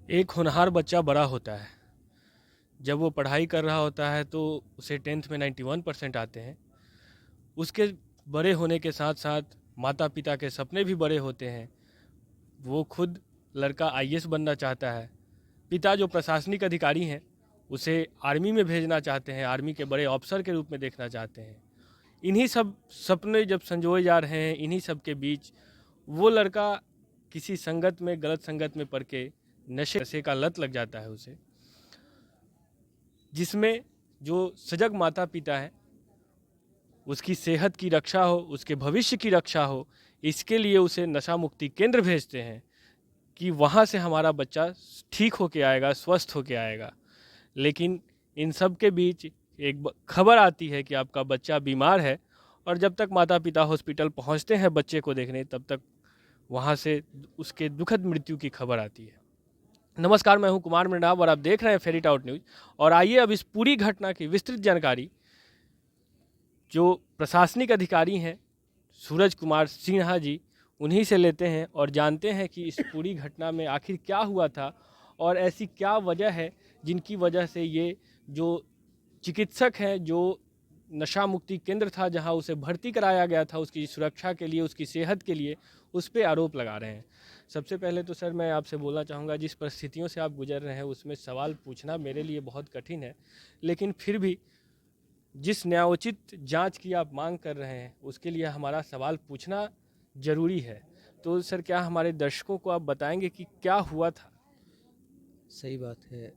एक होनहार बच्चा बड़ा होता है। जब वो पढ़ाई कर रहा होता है तो उसे 10th में 91% आते हैं। उसके बड़े होने के साथ साथ माता पिता के सपने भी बड़े होते हैं। वो खुद लड़का आईएएस बनना चाहता है। पिता जो प्रशासनिक अधिकारी हैं उसे आर्मी में भेजना चाहते हैं, आर्मी के बड़े ऑफिसर के रूप में देखना चाहते हैं। इन्हीं सब सपने जब संजोए जा रहे हैं, इन्हीं सब के बीच वो लड़का किसी संगत में, गलत संगत में पड़ के नशे का लत लग जाता है उसे, जिसमें जो सजग माता पिता हैं उसकी सेहत की रक्षा हो, उसके भविष्य की रक्षा हो, इसके लिए उसे नशा मुक्ति केंद्र भेजते हैं कि वहाँ से हमारा बच्चा ठीक होके आएगा, स्वस्थ होके आएगा। लेकिन इन सब के बीच एक खबर आती है कि आपका बच्चा बीमार है, और जब तक माता पिता हॉस्पिटल पहुँचते हैं बच्चे को देखने, तब तक वहाँ से उसके दुखद मृत्यु की खबर आती है। नमस्कार, मैं हूं कुमार मृणाल और आप देख रहे हैं फेरी टाउट न्यूज। और आइए अब इस पूरी घटना की विस्तृत जानकारी जो प्रशासनिक अधिकारी हैं सूरज कुमार सिन्हा जी, उन्हीं से लेते हैं और जानते हैं कि इस पूरी घटना में आखिर क्या हुआ था और ऐसी क्या वजह है जिनकी वजह से ये जो चिकित्सक हैं, जो नशा मुक्ति केंद्र था जहां उसे भर्ती कराया गया था उसकी सुरक्षा के लिए, उसकी सेहत के लिए, उस पर आरोप लगा रहे हैं। सबसे पहले तो सर मैं आपसे बोलना चाहूँगा, जिस परिस्थितियों से आप गुजर रहे हैं उसमें सवाल पूछना मेरे लिए बहुत कठिन है, लेकिन फिर भी जिस न्यायोचित जांच की आप मांग कर रहे हैं उसके लिए हमारा सवाल पूछना ज़रूरी है। तो सर क्या हमारे दर्शकों को आप बताएंगे कि क्या हुआ था? सही बात है।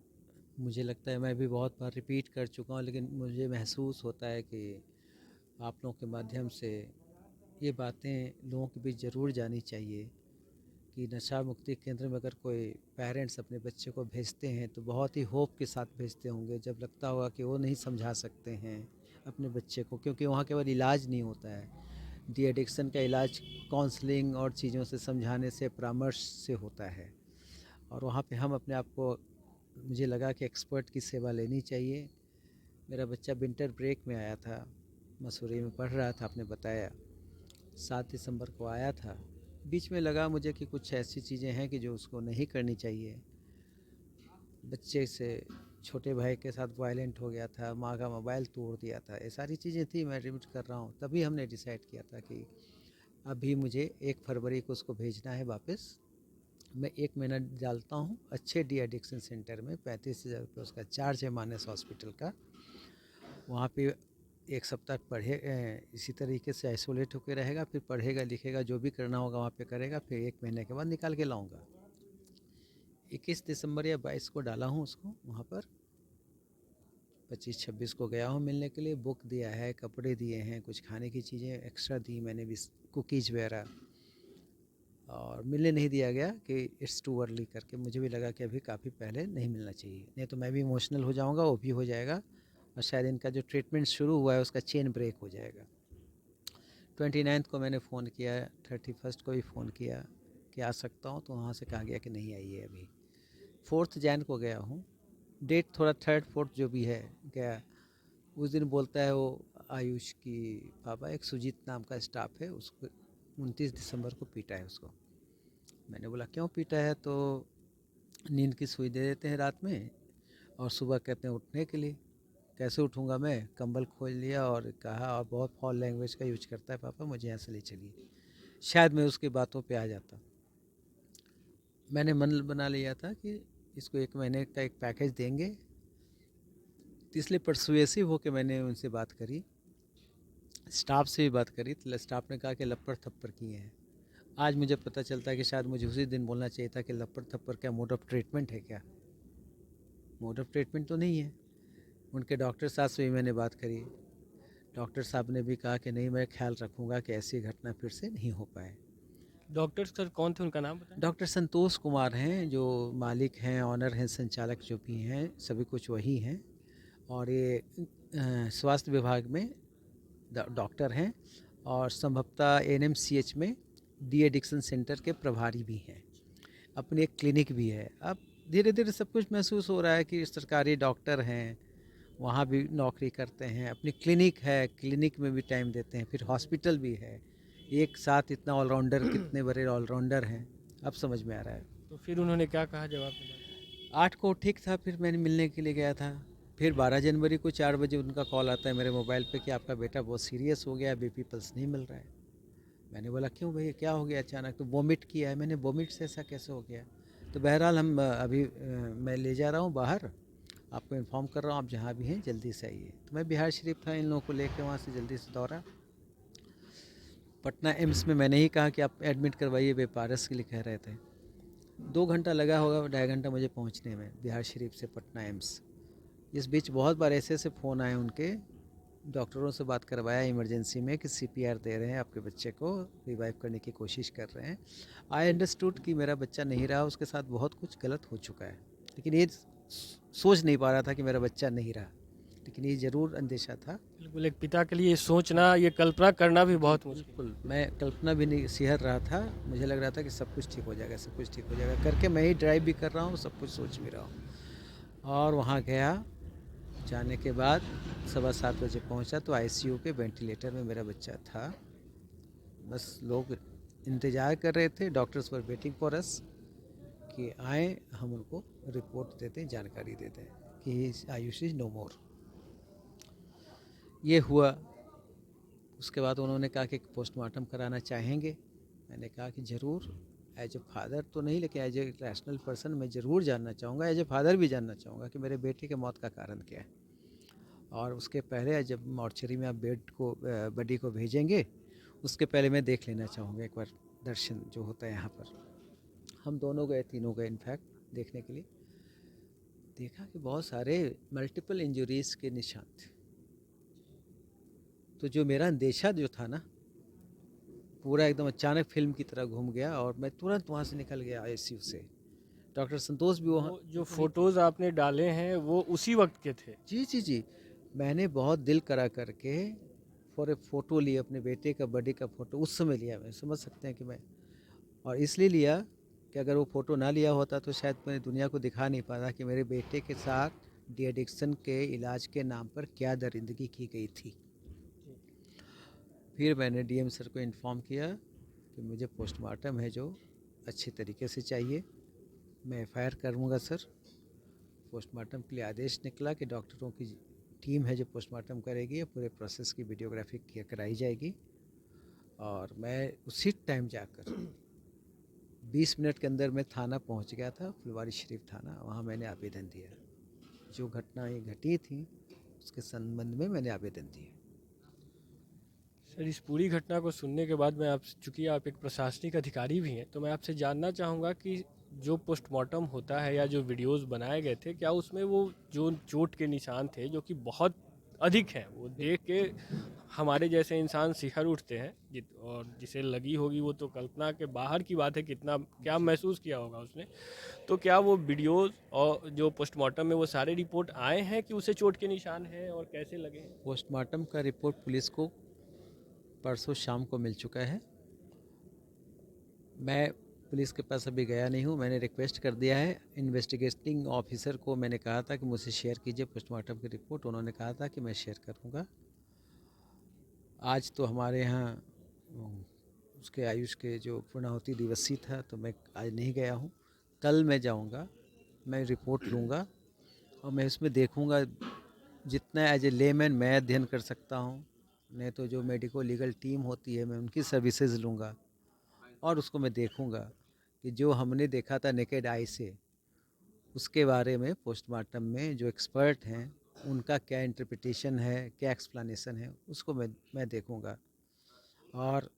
मुझे लगता है मैं भी बहुत बार रिपीट कर चुका हूँ, लेकिन मुझे महसूस होता है कि आप लोगों के माध्यम से ये बातें लोगों के बीच ज़रूर जानी चाहिए कि नशा मुक्ति केंद्र में अगर कोई पेरेंट्स अपने बच्चे को भेजते हैं तो बहुत ही होप के साथ भेजते होंगे, जब लगता होगा कि वो नहीं समझा सकते हैं अपने बच्चे को, क्योंकि वहाँ केवल इलाज नहीं होता है। डी एडिक्शन का इलाज काउंसलिंग और चीज़ों से समझाने से, परामर्श से होता है। और वहाँ पे हम अपने आप को, मुझे लगा कि एक्सपर्ट की सेवा लेनी चाहिए। मेरा बच्चा विंटर ब्रेक में आया था, मसूरी में पढ़ रहा था, आपने बताया 7 दिसंबर को आया था। बीच में लगा मुझे कि कुछ ऐसी चीज़ें हैं कि जो उसको नहीं करनी चाहिए। बच्चे से छोटे भाई के साथ वायलेंट हो गया था, माँ का मोबाइल तोड़ दिया था, ये सारी चीज़ें थी। मैं एडमिट कर रहा हूँ, तभी हमने डिसाइड किया था कि अभी मुझे 1 फरवरी को उसको भेजना है वापस। मैं 1 महीना डालता हूँ अच्छे डी एडिक्शन सेंटर में, 35,000 रुपये उसका चार्ज है मानस हॉस्पिटल का। वहाँ पे 1 सप्ताह पढ़े, इसी तरीके से आइसोलेट होकर रहेगा, फिर पढ़ेगा लिखेगा, जो भी करना होगा वहाँ पे करेगा, फिर 1 महीने के बाद निकाल के लाऊंगा। 21 दिसंबर या 22 को डाला हूँ उसको वहाँ पर। 25-26 को गया हूँ मिलने के लिए। बुक दिया है, कपड़े दिए हैं, कुछ खाने की चीज़ें एक्स्ट्रा दी मैंने भी, कुकीज़ वगैरह। और मिलने नहीं दिया गया कि इट्स टू अर्ली करके। मुझे भी लगा कि अभी काफ़ी पहले नहीं मिलना चाहिए, नहीं तो मैं भी इमोशनल हो जाऊंगा, वो भी हो जाएगा, और शायद इनका जो ट्रीटमेंट शुरू हुआ है उसका चेन ब्रेक हो जाएगा। 29 को मैंने फ़ोन किया, 31 को भी फ़ोन किया कि आ सकता हूँ, तो वहाँ से कहा गया कि नहीं आइए अभी। 4 जैन को गया हूँ, डेट थोड़ा 3rd 4th जो भी है गया। उस दिन बोलता है वो आयुष की पापा, एक सुजीत नाम का स्टाफ है, उसको 29 दिसंबर को पीटा है उसको। मैंने बोला क्यों पीटा है? तो नींद की सुई दे देते हैं रात में और सुबह कहते हैं उठने के लिए। कैसे उठूँगा मैं? कंबल खोल लिया और कहा, और बहुत फॉल लैंग्वेज का यूज करता है, पापा मुझे यहाँ से ले चलिए। शायद मैं उसकी बातों पे आ जाता। मैंने मन बना लिया था कि इसको 1 महीने का एक पैकेज देंगे, तो इसलिए परसुएसिव होकर मैंने उनसे बात करी, स्टाफ से भी बात करी। तो स्टाफ ने कहा कि लप्पर थप्पर किए हैं। आज मुझे पता चलता है कि शायद मुझे उसी दिन बोलना चाहिए था कि लप्पर थप्पर क्या मोड ऑफ ट्रीटमेंट है क्या? मोड ऑफ ट्रीटमेंट तो नहीं है। उनके डॉक्टर साहब से भी मैंने बात करी। डॉक्टर साहब ने भी कहा कि नहीं, मैं ख्याल रखूँगा कि ऐसी घटना फिर से नहीं हो पाए। डॉक्टर सर कौन थे, उनका नाम बताएं? डॉक्टर संतोष कुमार हैं, जो मालिक हैं, ऑनर हैं, संचालक जो भी हैं, सभी कुछ वही हैं। और ये स्वास्थ्य विभाग में डॉक्टर हैं, और संभवतः एनएमसीएच में डी एडिक्शन सेंटर के प्रभारी भी हैं। अपनी एक क्लिनिक भी है। अब धीरे धीरे सब कुछ महसूस हो रहा है कि सरकारी डॉक्टर हैं, वहाँ भी नौकरी करते हैं, अपनी क्लिनिक है, क्लिनिक में भी टाइम देते हैं, फिर हॉस्पिटल भी है। एक साथ इतना ऑलराउंडर, कितने बड़े ऑलराउंडर हैं, अब समझ में आ रहा है। तो फिर उन्होंने क्या कहा जवाब में? 8 को ठीक था, फिर मैंने मिलने के लिए गया था। फिर 12 जनवरी को 4 बजे उनका कॉल आता है मेरे मोबाइल पे कि आपका बेटा बहुत सीरियस हो गया है, बीपी पल्स नहीं मिल रहा है। मैंने बोला क्यों भैया, क्या हो गया अचानक? तो वोमिट किया है। मैंने वोमिट से ऐसा कैसे हो गया? तो बहरहाल हम अभी मैं ले जा रहा हूँ बाहर, आपको इन्फॉर्म कर रहा हूँ, आप जहाँ भी हैं जल्दी से आइए। तो मैं बिहार शरीफ था, इन लोगों को लेकर वहाँ से जल्दी से दौड़ा पटना एम्स में। मैंने ही कहा कि आप एडमिट करवाइए, वे पारस के लिए कह रहे थे। 2 घंटा लगा होगा, 2.5 घंटा मुझे पहुँचने में बिहार शरीफ से पटना एम्स। इस बीच बहुत बार ऐसे ऐसे फ़ोन आए उनके, डॉक्टरों से बात करवाया इमरजेंसी में कि सीपीआर दे रहे हैं, आपके बच्चे को रिवाइव करने की कोशिश कर रहे हैं। आई अंडरस्टूड कि मेरा बच्चा नहीं रहा, उसके साथ बहुत कुछ गलत हो चुका है, लेकिन ये सोच नहीं पा रहा था कि मेरा बच्चा नहीं रहा, लेकिन ये ज़रूर अंदेशा था। बिल्कुल, एक पिता के लिए सोचना, ये कल्पना करना भी बहुत मुश्किल है। बिल्कुल, मैं कल्पना भी नहीं सिहर रहा था। मुझे लग रहा था कि सब कुछ ठीक हो जाएगा, सब कुछ ठीक हो जाएगा करके मैं ही ड्राइव भी कर रहा हूँ, सब कुछ सोच भी रहा हूँ। और वहाँ गया, जाने के बाद 7:15 बजे पहुँचा तो आईसीयू के वेंटिलेटर में मेरा बच्चा था। बस लोग इंतज़ार कर रहे थे, doctors were waiting for us कि आए, हम उनको रिपोर्ट देते हैं, जानकारी देते हैं कि आयुष इज नो मोर। ये हुआ। उसके बाद उन्होंने कहा कि पोस्टमार्टम कराना चाहेंगे। मैंने कहा कि ज़रूर, एज ए फादर तो नहीं, लेकिन एज ए रैशनल पर्सन मैं ज़रूर जानना चाहूँगा, एज ए फादर भी जानना चाहूँगा कि मेरे बेटे के मौत का कारण क्या है। और उसके पहले जब मॉर्चरी में आप बेड को बॉडी को भेजेंगे, उसके पहले मैं देख लेना चाहूँगा एक बार, दर्शन जो होता है यहाँ पर। हम दोनों गए, तीनों गए इनफैक्ट देखने के लिए। देखा कि बहुत सारे मल्टीपल इंजरीज़ के निशान थे। तो जो मेरा अंदेशा जो था ना, पूरा एकदम अचानक फिल्म की तरह घूम गया और मैं तुरंत वहाँ से निकल गया आईसीयू से। डॉक्टर संतोष भी वहाँ वो जो वहीं थे। फोटोज आपने डाले हैं वो उसी वक्त के थे। जी जी जी, मैंने बहुत दिल करा करके फॉर ए फ़ोटो लिया, अपने बेटे का बर्थडे का फ़ोटो उस समय लिया। मैं समझ सकते हैं कि मैं, और इसलिए लिया कि अगर वो फ़ोटो ना लिया होता तो शायद मैं दुनिया को दिखा नहीं पाता कि मेरे बेटे के साथ डी एडिक्शन के इलाज के नाम पर क्या दरिंदगी की गई थी। फिर मैंने डीएम सर को इन्फॉर्म किया कि मुझे पोस्टमार्टम है जो अच्छे तरीके से चाहिए, मैं एफआईआर करूँगा सर। पोस्टमार्टम के लिए आदेश निकला कि डॉक्टरों की टीम है जो पोस्टमार्टम करेगी, पूरे प्रोसेस की वीडियोग्राफी कराई जाएगी। और मैं उसी टाइम जाकर 20 मिनट के अंदर मैं थाना पहुंच गया था, फुलवारी शरीफ थाना। वहां मैंने आवेदन दिया, जो घटनाएं घटी थी उसके संबंध में मैंने आवेदन दिया। सर, इस पूरी घटना को सुनने के बाद मैं आप, चूँकि आप एक प्रशासनिक अधिकारी भी हैं, तो मैं आपसे जानना चाहूँगा कि जो पोस्टमार्टम होता है या जो वीडियोस बनाए गए थे, क्या उसमें वो जो चोट के निशान थे जो कि बहुत अधिक हैं, वो देख के हमारे जैसे इंसान शिहर उठते हैं, और जिसे लगी होगी वो तो कल्पना के बाहर की बात है, कितना क्या महसूस किया होगा उसने। तो क्या वो वीडियोस और जो पोस्टमार्टम में वो सारे रिपोर्ट आए हैं कि उसे चोट के निशान हैं, और कैसे लगे हैं? पोस्टमार्टम का रिपोर्ट पुलिस को परसों शाम को मिल चुका है। मैं पुलिस के पास अभी गया नहीं हूँ, मैंने रिक्वेस्ट कर दिया है इन्वेस्टिगेटिंग ऑफिसर को। मैंने कहा था कि मुझसे शेयर कीजिए पोस्टमार्टम की रिपोर्ट, उन्होंने कहा था कि मैं शेयर करूँगा। आज तो हमारे यहाँ उसके आयुष के जो पूर्णाहुति दिवसी था, तो मैं आज नहीं गया हूँ। कल मैं जाऊँगा, मैं रिपोर्ट लूँगा और मैं इसमें देखूँगा जितना एज ए लेमैन मैं अध्ययन कर सकता हूँ। नहीं तो जो मेडिको लीगल टीम होती है मैं उनकी सर्विसेज लूँगा और उसको मैं देखूँगा कि जो हमने देखा था नेकेड आई से, उसके बारे में पोस्टमार्टम में जो एक्सपर्ट हैं उनका क्या इंटरप्रिटेशन है, क्या एक्सप्लेनेशन है, उसको मैं देखूँगा। और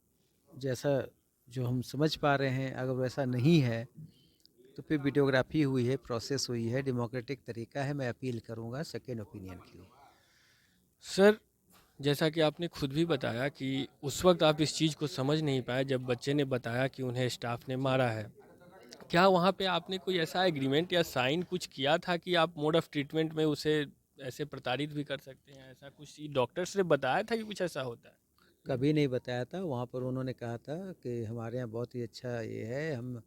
जैसा जो हम समझ पा रहे हैं, अगर वैसा नहीं है तो फिर वीडियोग्राफी हुई है, प्रोसेस हुई है, डेमोक्रेटिक तरीका है, मैं अपील करूँगा सेकेंड ओपिनियन के लिए। सर, जैसा कि आपने खुद भी बताया कि उस वक्त आप इस चीज़ को समझ नहीं पाए जब बच्चे ने बताया कि उन्हें स्टाफ ने मारा है। क्या वहाँ पे आपने कोई ऐसा एग्रीमेंट या साइन कुछ किया था कि आप मोड ऑफ ट्रीटमेंट में उसे ऐसे प्रताड़ित भी कर सकते हैं? ऐसा कुछ डॉक्टर्स ने बताया था कि कुछ ऐसा होता है? कभी नहीं बताया था। वहाँ पर उन्होंने कहा था कि हमारे यहाँ बहुत ही अच्छा ये है, हम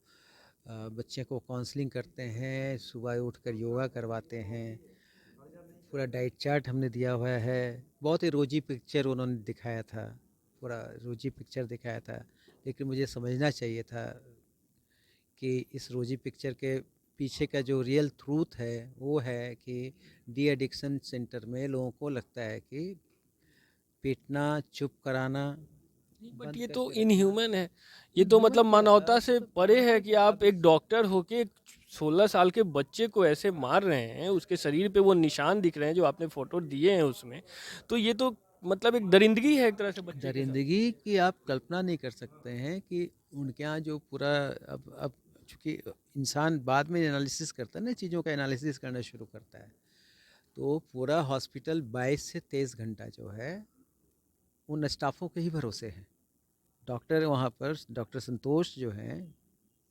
बच्चे को काउंसलिंग करते हैं, सुबह उठकर योगा करवाते हैं, पूरा डाइट चार्ट हमने दिया हुआ है। बहुत ही रोजी पिक्चर उन्होंने दिखाया था, पूरा रोजी पिक्चर दिखाया था। लेकिन मुझे समझना चाहिए था कि इस रोजी पिक्चर के पीछे का जो रियल ट्रूथ है वो है कि डी एडिक्शन सेंटर में लोगों को लगता है कि पीटना, चुप कराना, बट बंद ये तो करके रखना। इनह्यूमन है। ये तो इनह्यूमन मतलब क्या, मानवता से मतलब परे है कि आप अब एक डॉक्टर होके एक 16 साल के बच्चे को ऐसे मार रहे हैं, उसके शरीर पे वो निशान दिख रहे हैं जो आपने फोटो दिए हैं उसमें। तो ये तो मतलब एक दरिंदगी है एक तरह से बच्चे के साथ। दरिंदगी की आप कल्पना नहीं कर सकते हैं कि उनके यहाँ जो पूरा अब चूँकि इंसान बाद में एनालिसिस करता है ना, चीज़ों का एनालिसिस करना शुरू करता है, तो पूरा हॉस्पिटल 22 से 23 घंटा जो है उन स्टाफों के ही भरोसे है। डॉक्टर वहाँ पर डॉक्टर संतोष जो हैं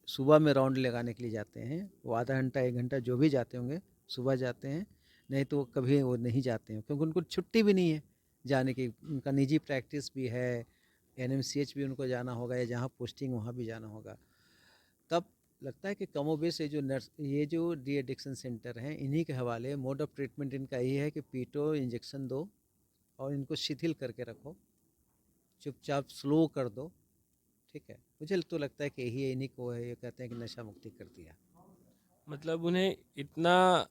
सुबह में राउंड लगाने के लिए जाते हैं, वो आधा घंटा 1 घंटा जो भी जाते होंगे सुबह जाते हैं, नहीं तो कभी वो नहीं जाते हैं क्योंकि उनको छुट्टी भी नहीं है जाने की। उनका निजी प्रैक्टिस भी है, एनएमसीएच भी उनको जाना होगा या जहाँ पोस्टिंग वहाँ भी जाना होगा। तब लगता है कि कमोबेश ये जो डी एडिक्शन सेंटर हैं इन्हीं के हवाले मोड ऑफ ट्रीटमेंट इनका यही है कि पीटो, इंजेक्शन दो और इनको शिथिल करके रखो, चुपचाप स्लो कर दो। ठीक है, मुझे तो लगता है कि यही इन्हीं को है, ये कहते हैं कि नशा मुक्ति कर दिया। मतलब उन्हें इतना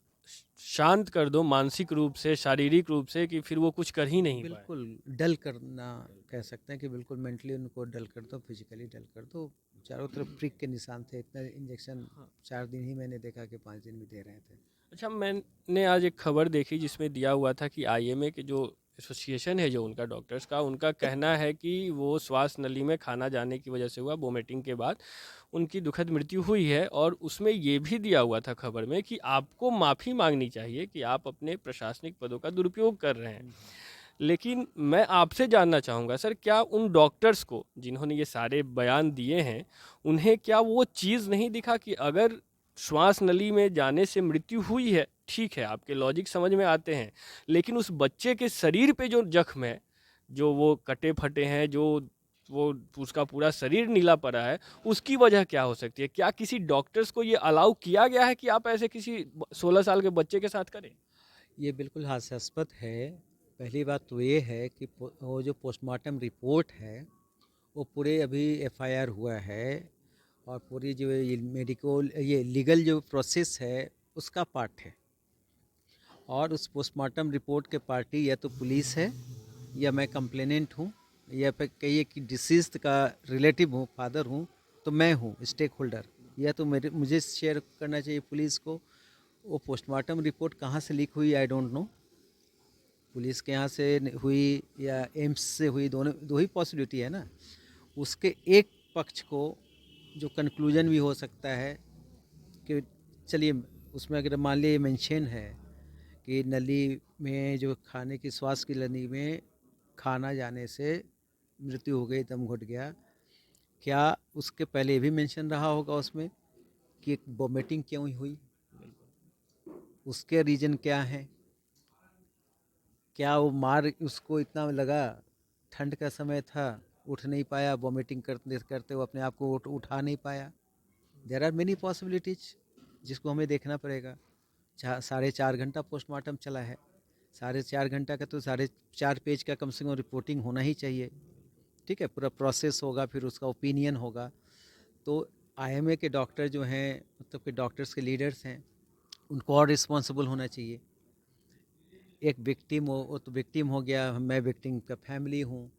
शांत कर दो मानसिक रूप से, शारीरिक रूप से, कि फिर वो कुछ कर ही नहीं पाए। बिल्कुल डल करना कह सकते हैं कि बिल्कुल मेंटली उनको डल कर दो, फिजिकली डल कर दो। चारों तरफ प्रिक के निशान थे, इतना इंजेक्शन 4 दिन ही मैंने देखा कि 5 दिन भी दे रहे थे। अच्छा, मैंने आज एक खबर देखी जिसमें दिया हुआ था कि आईएमए के जो एसोसिएशन है जो उनका डॉक्टर्स का, उनका कहना है कि वो श्वास नली में खाना जाने की वजह से हुआ, वोमिटिंग के बाद उनकी दुखद मृत्यु हुई है। और उसमें ये भी दिया हुआ था खबर में कि आपको माफ़ी मांगनी चाहिए कि आप अपने प्रशासनिक पदों का दुरुपयोग कर रहे हैं। लेकिन मैं आपसे जानना चाहूँगा सर, क्या उन डॉक्टर्स को जिन्होंने ये सारे बयान दिए हैं, उन्हें क्या वो चीज़ नहीं दिखा कि अगर श्वास नली में जाने से मृत्यु हुई है, ठीक है, आपके लॉजिक समझ में आते हैं, लेकिन उस बच्चे के शरीर पे जो जख्म है, जो वो कटे फटे हैं, जो वो उसका पूरा शरीर नीला पड़ा है, उसकी वजह क्या हो सकती है? क्या किसी डॉक्टर्स को ये अलाउ किया गया है कि आप ऐसे किसी 16 साल के बच्चे के साथ करें? ये बिल्कुल हास्यास्पद है। पहली बात तो ये है कि वो जो पोस्टमार्टम रिपोर्ट है वो पूरे अभी एफआईआर हुआ है और पूरी जो ये मेडिकल ये लीगल जो प्रोसेस है उसका पार्ट है। और उस पोस्टमार्टम रिपोर्ट के पार्टी या तो पुलिस है या मैं कंप्लेनेंट हूँ या फिर कहिए कि डिसीज्ड का रिलेटिव हूँ, फादर हूँ, तो मैं हूँ स्टेक होल्डर। या तो मुझे शेयर करना चाहिए पुलिस को। वो पोस्टमार्टम रिपोर्ट कहाँ से लीक हुई आई डोंट नो, पुलिस के यहाँ से हुई या एम्स से हुई, दोनों दो ही पॉसिबिलिटी है ना। उसके एक पक्ष को जो कंक्लूजन भी हो सकता है कि चलिए उसमें अगर मान लिया मेंशन है कि नली में जो खाने की श्वास की नली में खाना जाने से मृत्यु हो गई, दम घुट गया, क्या उसके पहले ये भी मेंशन रहा होगा उसमें कि वोमिटिंग क्यों हुई, उसके रीज़न क्या हैं, क्या वो मार उसको इतना लगा, ठंड का समय था, उठ नहीं पाया, वोमिटिंग करते करते वो अपने आप को उठा नहीं पाया। देर आर मेनी पॉसिबिलिटीज जिसको हमें देखना पड़ेगा। 4.5 घंटा पोस्टमार्टम चला है, 4.5 घंटा का तो 4.5 पेज का कम से कम रिपोर्टिंग होना ही चाहिए। ठीक है, पूरा प्रोसेस होगा, फिर उसका ओपिनियन होगा। तो आईएमए के डॉक्टर जो हैं, मतलब कि डॉक्टर्स के लीडर्स हैं, उनको और रिस्पॉन्सिबल होना चाहिए। एक विक्टिम हो वो तो विक्टिम हो गया, मैं विक्टिम का फैमिली हूँ।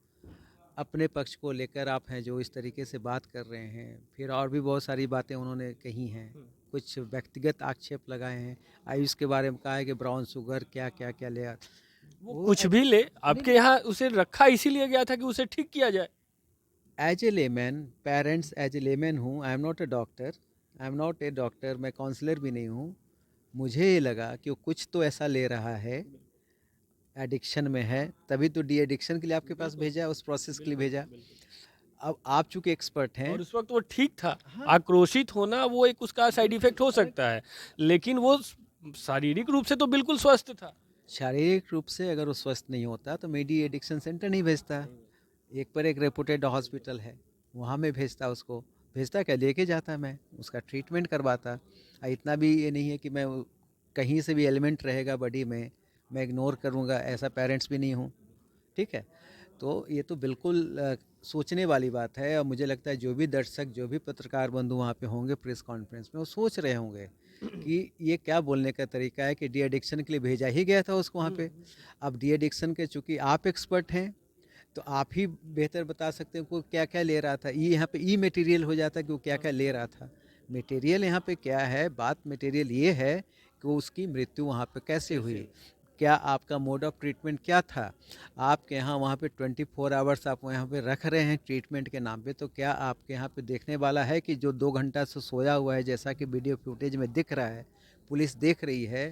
अपने पक्ष को लेकर आप हैं जो इस तरीके से बात कर रहे हैं, फिर और भी बहुत सारी बातें उन्होंने कही हैं, कुछ व्यक्तिगत आक्षेप लगाए हैं। आयुष के बारे में कहा है कि ब्राउन शुगर क्या क्या क्या ले वो वो कुछ भी ले, नहीं आपके नहीं, यहाँ उसे रखा इसीलिए गया था कि उसे ठीक किया जाए। As a layman, parents as a layman हूँ, I am not a doctor, I am not a doctor, मैं काउंसलर भी नहीं हूँ। मुझे ये लगा कि वो कुछ तो ऐसा ले रहा है, एडिक्शन में है, तभी तो डी एडिक्शन के लिए आपके पास भेजा, उस प्रोसेस के लिए भेजा। अब आप चूँकि एक्सपर्ट हैं। और उस वक्त वो ठीक था। हाँ, आक्रोशित होना वो एक उसका साइड इफेक्ट हो सकता है, लेकिन वो शारीरिक रूप से तो बिल्कुल स्वस्थ था। शारीरिक रूप से अगर वो स्वस्थ नहीं होता तो मेडी एडिक्शन सेंटर नहीं भेजता। एक पर एक रेपुटेड हॉस्पिटल है, वहाँ में भेजता उसको। भेजता क्या, लेके जाता मैं, उसका ट्रीटमेंट करवाता। इतना भी ये नहीं है कि मैं कहीं से भी एलिमेंट रहेगा बॉडी में मैं इग्नोर करूँगा, ऐसा पेरेंट्स भी नहीं हूँ। ठीक है, तो ये तो बिल्कुल सोचने वाली बात है। और मुझे लगता है जो भी दर्शक, जो भी पत्रकार बंधु वहाँ पे होंगे प्रेस कॉन्फ्रेंस में, वो सोच रहे होंगे कि ये क्या बोलने का तरीका है कि डी एडिक्शन के लिए भेजा ही गया था उसको वहाँ पे। अब डी एडिक्शन के चूँकि आप एक्सपर्ट हैं, तो आप ही बेहतर बता सकते हैं वो क्या क्या ले रहा था। ये यहाँ पे ई मटेरियल हो जाता है कि वो क्या क्या ले रहा था। मटेरियल यहाँ पे क्या है, बात मटेरियल ये है कि उसकी मृत्यु वहाँ पे कैसे हुई, क्या आपका मोड ऑफ ट्रीटमेंट क्या था। आपके यहाँ वहाँ पे 24 आवर्स आप यहाँ पे रख रहे हैं ट्रीटमेंट के नाम पे, तो क्या आपके यहाँ पे देखने वाला है कि जो 2 घंटा से सोया हुआ है, जैसा कि वीडियो फुटेज में दिख रहा है, पुलिस देख रही है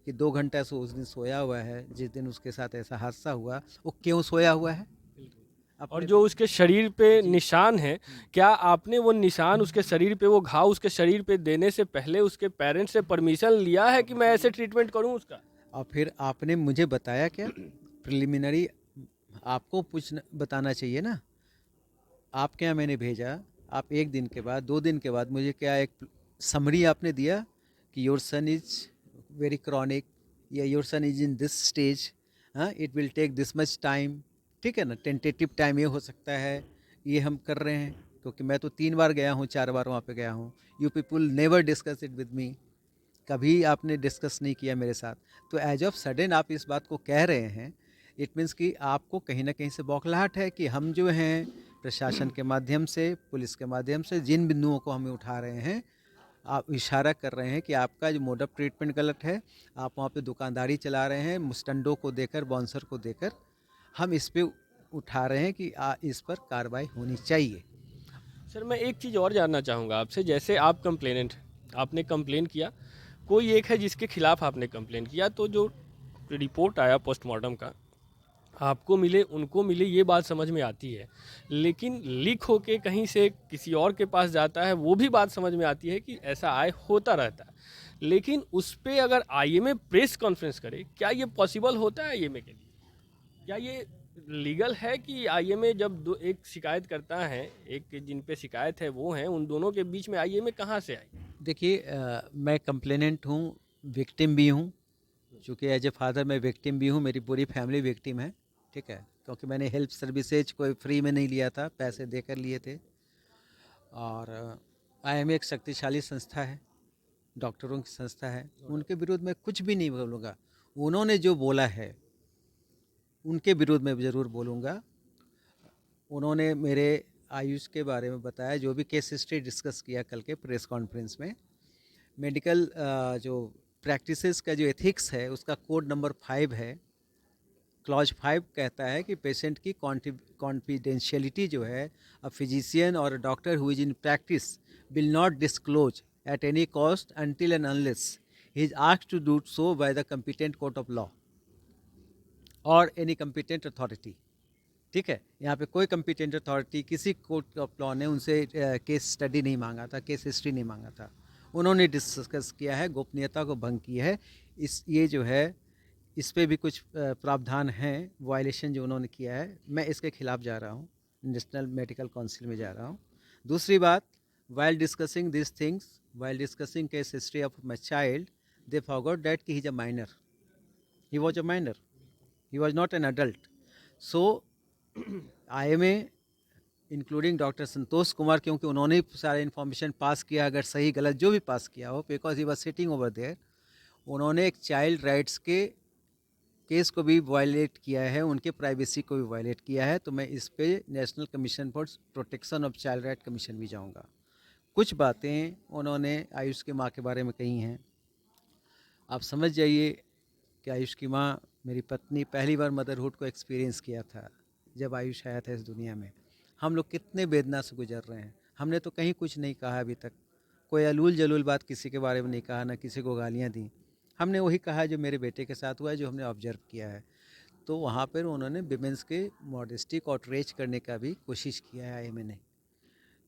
कि 2 घंटा से उस दिन सोया हुआ है, जिस दिन उसके साथ ऐसा हादसा हुआ, वो क्यों सोया हुआ है। और अपने जो उसके शरीर पे जी। निशान है, क्या आपने वो निशान उसके शरीर पे, वो घाव उसके शरीर पे देने से पहले उसके पेरेंट्स से परमिशन लिया है कि मैं ऐसे ट्रीटमेंट करूं उसका? और फिर आपने मुझे बताया क्या, प्रिलिमिनरी आपको पूछना बताना चाहिए ना। आपके यहाँ मैंने भेजा, आप 1 दिन के बाद 2 दिन के बाद मुझे क्या एक समरी आपने दिया कि your son is very chronic, या your son is in this stage, हाँ it will take this much time, ठीक है ना। टेंटेटिव टाइम ये हो सकता है, ये हम कर रहे हैं, क्योंकि मैं तो 3 बार गया हूँ, 4 बार वहाँ पे गया हूँ। You people never discuss it with me, कभी आपने डिस्कस नहीं किया मेरे साथ। तो एज ऑफ सडन आप इस बात को कह रहे हैं, इट मीन्स कि आपको कहीं ना कहीं से बौखलाहट है कि हम जो हैं प्रशासन के माध्यम से, पुलिस के माध्यम से जिन बिंदुओं को हमें उठा रहे हैं, आप इशारा कर रहे हैं कि आपका जो मोड ऑफ ट्रीटमेंट गलत है, आप वहाँ पे दुकानदारी चला रहे हैं मुस्टंडों को देकर, बाउंसर को देकर। हम इस पे उठा रहे हैं कि इस पर कार्रवाई होनी चाहिए। सर, मैं एक चीज़ और जानना चाहूँगा आपसे। जैसे आप कंप्लेनेंट, आपने कंप्लेन किया, कोई एक है जिसके खिलाफ आपने कंप्लेन किया, तो जो रिपोर्ट आया पोस्टमार्टम का, आपको मिले उनको मिले ये बात समझ में आती है, लेकिन लीक होके कहीं से किसी और के पास जाता है, वो भी बात समझ में आती है कि ऐसा आय होता रहता है। लेकिन उस पे अगर आईएमए प्रेस कॉन्फ्रेंस करे, क्या ये पॉसिबल होता है आईएमए के लिए? क्या ये लीगल है कि आईएमए जब दो एक शिकायत करता है, एक जिन पे शिकायत है वो हैं, उन दोनों के बीच में आईएमए कहाँ से आई? देखिए मैं कंप्लेनेंट हूँ, विक्टिम भी हूँ, चूँकि एज ए फादर मैं विक्टिम भी हूँ, मेरी पूरी फैमिली विक्टिम है, ठीक है। क्योंकि मैंने हेल्प सर्विसेज कोई फ्री में नहीं लिया था, पैसे देकर लिए थे। और आईएमए एक शक्तिशाली संस्था है, डॉक्टरों की संस्था है, उनके विरुद्ध में कुछ भी नहीं बोलूँगा। उन्होंने जो बोला है उनके विरुद्ध में ज़रूर बोलूँगा। उन्होंने मेरे आयुष के बारे में बताया, जो भी केस हिस्ट्री डिस्कस किया कल के प्रेस कॉन्फ्रेंस में, मेडिकल जो प्रैक्टिसेस का जो एथिक्स है उसका कोड नंबर 5 है, क्लॉज 5 कहता है कि पेशेंट की कॉन्फिडेंशियलिटी जो है, अ फिजिशियन और doctor who is in practice will not disclose at any cost until and unless he is asked to do so by the competent court of law और any competent authority, ठीक है। यहाँ पे कोई competent authority, किसी court of law ने उनसे case study नहीं मांगा था, केस हिस्ट्री नहीं मांगा था। उन्होंने डिस्कस किया है, गोपनीयता को भंग की है। ये जो है, इस पे भी कुछ प्रावधान हैं, वायलेशन जो उन्होंने किया है, मैं इसके खिलाफ जा रहा हूँ, नेशनल मेडिकल काउंसिल में जा रहा हूँ। दूसरी बात, while discussing this things, while discussing case history of my child, they forgot that कि he is a minor, he was a minor, he was not an adult. So IMA including doctor Santosh Kumar, क्योंकि उन्होंने ही सारा information pass किया, अगर सही गलत जो भी पास किया हो, because he was sitting over there, उन्होंने एक चाइल्ड राइट्स के केस को भी वायलेट किया है, उनके प्राइवेसी को भी वायलेट किया है। तो मैं इस पे national commission for protection of child right commission भी जाऊंगा। कुछ बातें उन्होंने आयुष की माँ के बारे में कही हैं, आप समझ जाइए कि आयुष की माँ मेरी पत्नी पहली बार मदरहुड को एक्सपीरियंस किया था जब आयुष आया था इस दुनिया में। हम लोग कितने वेदना से गुजर रहे हैं, हमने तो कहीं कुछ नहीं कहा अभी तक, कोई अलूल जलूल बात किसी के बारे में नहीं कहा, ना किसी को गालियाँ दी। हमने वही कहा जो मेरे बेटे के साथ हुआ है, जो हमने ऑब्जर्व किया है। तो वहाँ पर उन्होंने विमेंस के मॉडेस्टी को आउटरीच करने का भी कोशिश किया है आईएमए ने।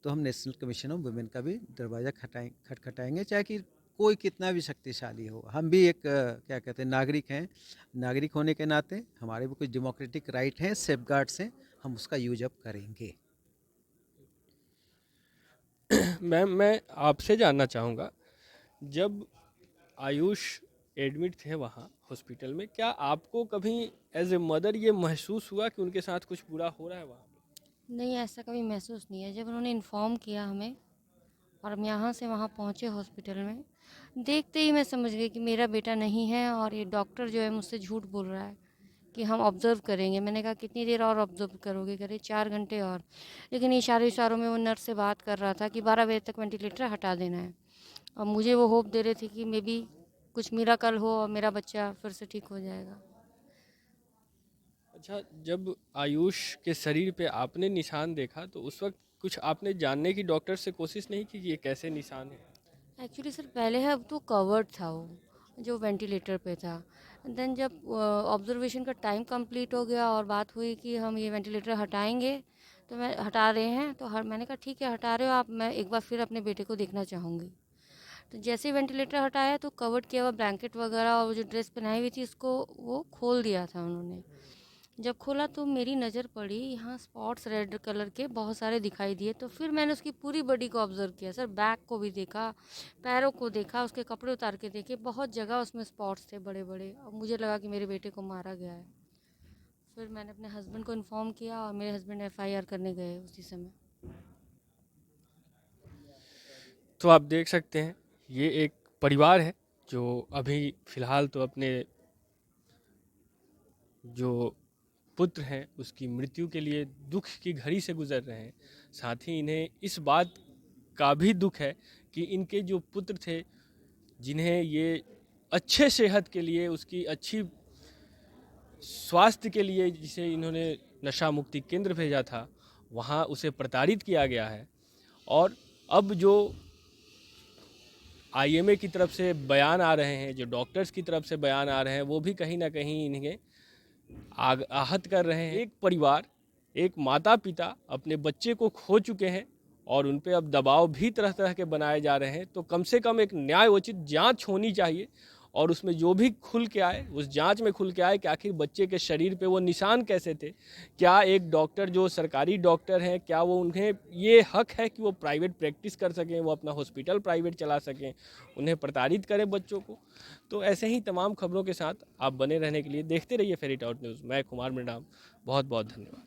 तो हम नेशनल कमीशन ऑफ वुमेन का भी दरवाज़ा खटखटाएंगे, चाहे कि कोई कितना भी शक्तिशाली हो। हम भी एक क्या कहते हैं, नागरिक हैं, नागरिक होने के नाते हमारे भी कुछ डेमोक्रेटिक राइट हैं, सेफगार्ड्स हैं, हम उसका यूज अप करेंगे। मैम, मैं आपसे जानना चाहूँगा, जब आयुष एडमिट थे वहाँ हॉस्पिटल में, क्या आपको कभी एज ए मदर ये महसूस हुआ कि उनके साथ कुछ बुरा हो रहा है वहाँ पे? नहीं, ऐसा कभी महसूस नहीं है। जब उन्होंने इन्फॉर्म किया हमें और हम यहाँ से वहाँ पहुँचे हॉस्पिटल में, देखते ही मैं समझ गई कि मेरा बेटा नहीं है और ये डॉक्टर जो है मुझसे झूठ बोल रहा है कि हम ऑब्ज़र्व करेंगे। मैंने कहा कितनी देर और ऑब्ज़र्व करोगे? कह रहे 4 घंटे और। लेकिन इशारों-इशारों में वो नर्स से बात कर रहा था कि 12 बजे तक वेंटिलेटर हटा देना है। और मुझे वो होप दे रहे थे कि मे बी कुछ मिरेकल हो और मेरा बच्चा फिर से ठीक हो जाएगा। अच्छा, जब आयुष के शरीर पे आपने निशान देखा तो उस वक्त कुछ आपने जानने की डॉक्टर से कोशिश नहीं की कि ये कैसे निशान है? एक्चुअली सर पहले है तो कवर्ड था वो जो वेंटिलेटर पे था। देन जब ऑब्जर्वेशन का टाइम कंप्लीट हो गया और बात हुई कि हम ये वेंटिलेटर हटाएंगे, तो मैं हटा रहे हैं तो मैंने कहा ठीक है हटा रहे हो आप, मैं एक बार फिर अपने बेटे को देखना चाहूँगी। तो जैसे ही वेंटिलेटर हटाया तो कवर्ड किया हुआ ब्लैंकेट वगैरह और वो जो ड्रेस पहनाई हुई थी उसको वो खोल दिया था उन्होंने। जब खोला तो मेरी नज़र पड़ी, यहाँ स्पॉट्स रेड कलर के बहुत सारे दिखाई दिए। तो फिर मैंने उसकी पूरी बॉडी को ऑब्जर्व किया सर, बैक को भी देखा, पैरों को देखा, उसके कपड़े उतार के देखे, बहुत जगह उसमें स्पॉट्स थे बड़े बड़े और मुझे लगा कि मेरे बेटे को मारा गया है। फिर मैंने अपने हस्बैंड को इन्फॉर्म किया और मेरे हस्बैंड FIR करने गए उसी समय। तो आप देख सकते हैं ये एक परिवार है जो अभी फिलहाल तो अपने जो पुत्र हैं उसकी मृत्यु के लिए दुख की घड़ी से गुजर रहे हैं। साथ ही इन्हें इस बात का भी दुख है कि इनके जो पुत्र थे जिन्हें ये अच्छे सेहत के लिए, उसकी अच्छी स्वास्थ्य के लिए जिसे इन्होंने नशा मुक्ति केंद्र भेजा था, वहाँ उसे प्रताड़ित किया गया है। और अब जो IMA की तरफ से बयान आ रहे हैं, जो डॉक्टर्स की तरफ से बयान आ रहे हैं, वो भी कहीं ना कहीं इन्हें आहत कर रहे हैं। एक परिवार, एक माता पिता अपने बच्चे को खो चुके हैं और उन पे अब दबाव भी तरह तरह के बनाए जा रहे हैं। तो कम से कम एक न्यायोचित जांच होनी चाहिए और उसमें जो भी खुल के आए, उस जांच में खुल के आए कि आखिर बच्चे के शरीर पे वो निशान कैसे थे। क्या एक डॉक्टर जो सरकारी डॉक्टर हैं, क्या वो उन्हें ये हक है कि वो प्राइवेट प्रैक्टिस कर सकें, वो अपना हॉस्पिटल प्राइवेट चला सकें, उन्हें प्रताड़ित करें बच्चों को। तो ऐसे ही तमाम खबरों के साथ आप बने रहने के लिए देखते रहिए फेरी टाउट न्यूज़। मैं कुमार मृणाम, बहुत बहुत धन्यवाद।